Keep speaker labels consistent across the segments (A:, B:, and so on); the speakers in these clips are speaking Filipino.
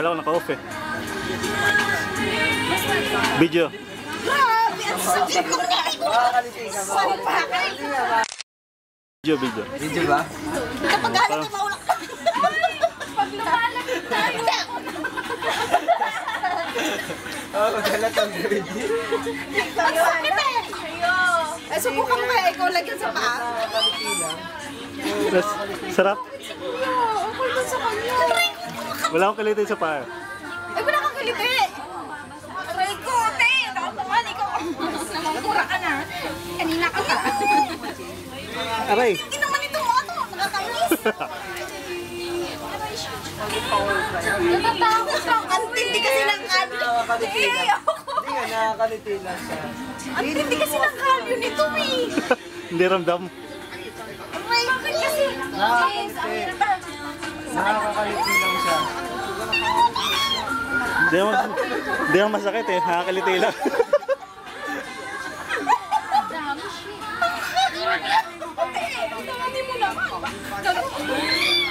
A: Kala ko naka-off eh. Video.
B: Grabe, ang sabi ko nga.
A: Video.
C: Video ba?
B: Kapag galit ay maulak ka. Pag lumalag tayo.
C: Magalat ang video.
B: Ang sakit eh. Subukan mo kaya ikaw lagyan sa paa.
A: Sarap.
B: Okay ba sa kanya?
A: Wala akong kalitin sa paa.
B: Ay, wala kang kaliti. Aray ko, te. Taon ikaw. Namangkura ka na. Kanina ka na.
A: Aray.
B: Hindi naman itong mga ito. Nakakainis. Natatakot ka. Ang tindi kasi ng kalyo.
C: Hindi nga, nakakaliti lang siya.
B: Ang tindi kasi ng kalyo nito, eh.
A: Hindi ramdam.
B: Aray, bakit kasi?
C: Nakakaliti lang siya.
A: Hindi naman masakit eh. Nakakaliti lang.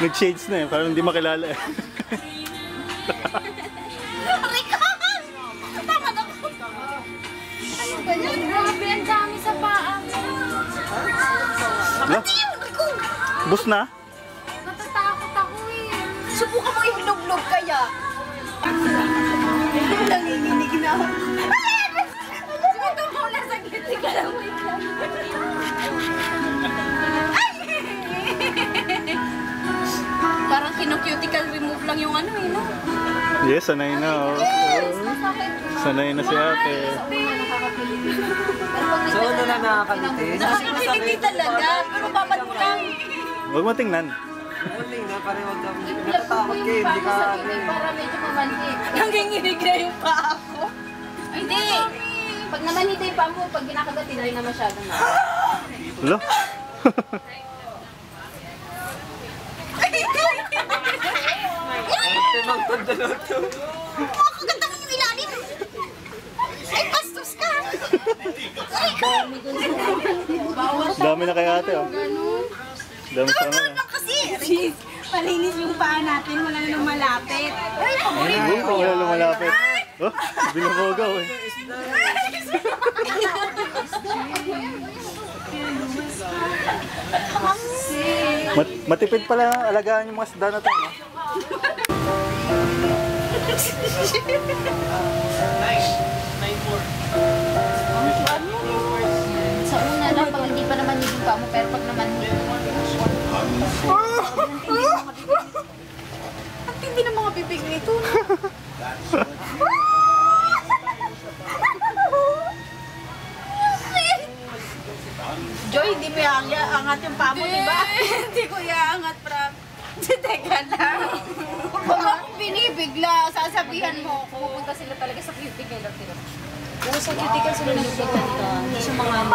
A: Nag-shades na eh. Parang hindi makilala eh.
B: Aray ka! Tama na ko. Ano ba yan? Grabe, ang dami sa paa mo.
A: Wala. Bus na?
B: Natatakot ako eh. Subukan mo ihlog-log kaya. Nanginginig na ako. Subukan mo na saglit. Sige lang, wait lang. Parang kinocutical remove lang yung ano eh, no?
A: Yes, sanay na oh. Sanay na si ate.
C: So, ano na nakakaliti?
B: Nakakakiliti talaga, pero babad mo lang.
A: Huwag mo tingnan.
C: Ano na, parang wag kang natatakot kayo, hindi ka...
B: Para medyo mamanhid. Nanginginig na yung paa ko. Hindi. Pag namanhid yung paa mo, pag ginakagat, hindi na masyadong na.
A: Hello?
C: Timang tandalo to.
B: Makakaganda mo yung ilalim. Ay, bastos ka.
A: Dami na kay ate oh. Dami sa kanila.
B: Ano kasi? Malinis yung paa natin, wala na nang malapit. Ay,
A: Oo, wala lumalapit. Oh, binubugaw eh. Matipid pala alagaan yung mga isda na to. No?
B: Sa una lang, pag hindi pa naman yung paa mo, pero pag naman ang tindi ng mga bibig nito. Joy, hindi mo iangat yung paa mo, di ba? Hindi ko iangat, Prab. Teka lang. Huwag akong binibigla. Sasabihan mo ako. Pupunta sila talaga sa cuticle. Pero sa cuticle sila nagpunta dito. Hindi sa mga...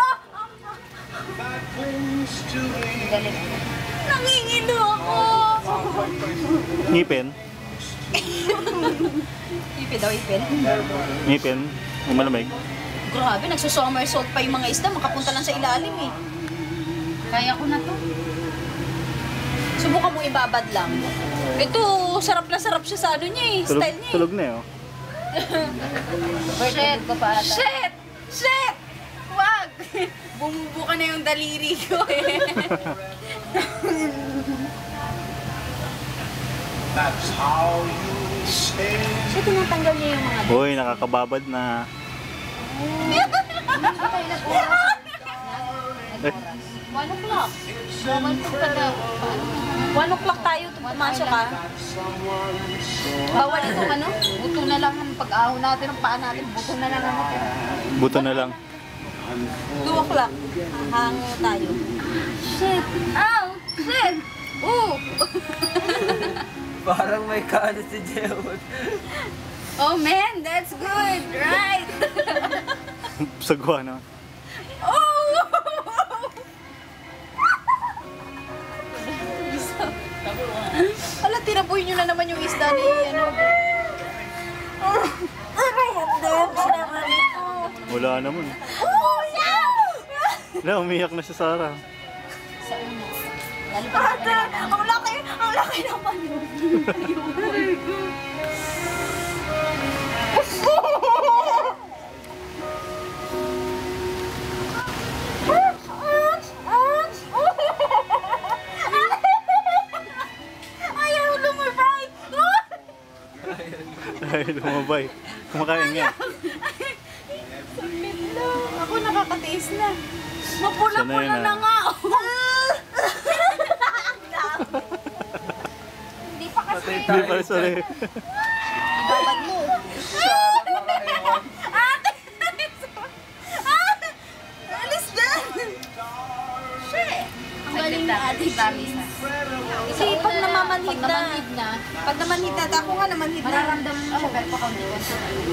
B: Galit. Nangingilo ako.
A: Ngipin?
B: Ipin daw, ipin.
A: Ngipin? Yung malamig?
B: Grabe, nagsusummersault pa yung mga isda. Makapunta lang sa ilalim eh. Kaya ko na to. Subukan mo ibabad lang. Ito, sarap na sarap siya sa ano niya eh.
A: Tulog,
B: Style niya eh.
A: tulog na eh oh.
B: Shit! Shit! Shit! Wag! Bumubuka na yung daliri ko eh. Siya tinatanggal niya yung mga...
A: Uy, nakakababad na. Eh,
B: 1 o'clock. 1 o'clock tayo, pumasok ka. Bawal itong ano? Buto na lang ang pag-ahon natin, ang paa natin. Buto na lang ang natin.
A: buto na lang.
B: 2 o'clock. Hango tayo. Shit! Ow! Shit! Ooh!
C: Parang may kaano si Jewon.
B: Oh man, that's good! Right!
A: Sagwa na.
B: Oh! Hala, tinaboy nyo na naman yung isda ni ano.
A: Wala naman.
B: Oh, no!
A: Wala, umiyak na si Sarah.
B: Sa uno. Lalo pa ang laki naman yun.
A: Lumabay, lumabay. Kumakain nga.
B: Saglit lang. Ako nakakatiis na. Mapula-pula
A: Sanay na.
B: na nga. Hindi pa kasi.
A: Hindi pala, sorry.
B: Babad mo. Ate! Alis dyan! Shit! Ang galing na ate James. Kasi pag namamanhid na, pag namanhid na, ako nga namanhid na. Mararamdaman mo siya pero pa kaunti.